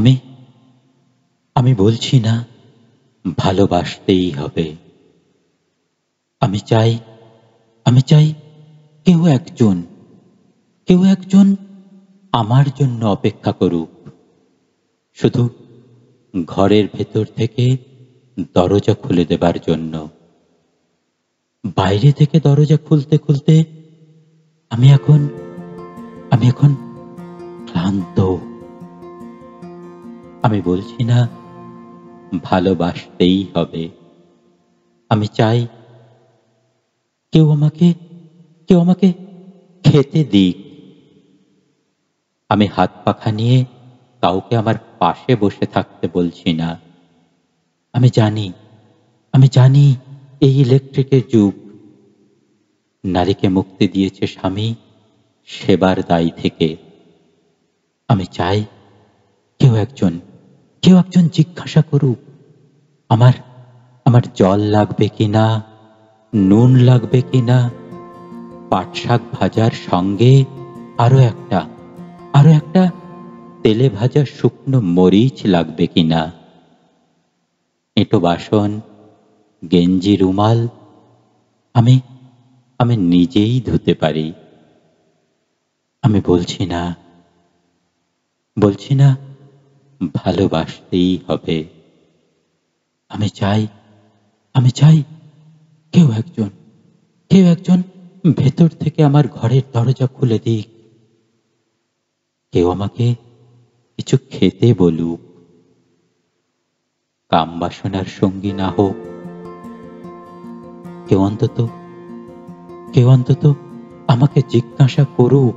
আমি আমি বলছি না ভালোবাসতেই হবে। আমি চাই আমি চাই কেউ একজন আমার জন্য অপেক্ষা করুক, শুধু ঘরের ভেতর থেকে দরজা খুলে দেবার জন্য। বাইরে থেকে দরজা খুলতে খুলতে আমি এখন ক্লান্ত। আমি বলছি না ভালোবাসতেই হবে। আমি চাই কেউ আমাকে খেতে দিক। আমি হাত পাখা নিয়ে কাউকে আমার পাশে বসে থাকতে বলছি না। আমি জানি এই ইলেকট্রিকের যুগ। নারীকে মুক্তি দিয়েছে স্বামী সেবার দায় থেকে। আমি চাই কেউ একজন জিজ্ঞাসা করুক, আমার আমার জল লাগবে কিনা, নুন লাগবে কিনা, পাট শাক ভাজার সঙ্গে আরো একটা তেলে ভাজা শুকনো মরিচ লাগবে কিনা, এঁটো বাসন, গেঞ্জি, রুমাল আমি আমি নিজেই ধুতে পারি। আমি বলছি না ভালোবাসতেই হবে। আমি চাই কেউ একজন ভেতর থেকে আমার ঘরের দরজা খুলে দিক। কেউ আমাকে কিছু খেতে বলুক। কাম বাসনার সঙ্গী না হোক, কেউ অন্তত আমাকে জিজ্ঞাসা করুক,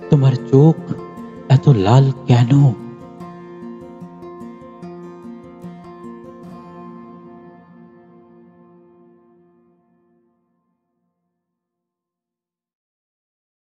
তোমার চোখ এত লাল কেন?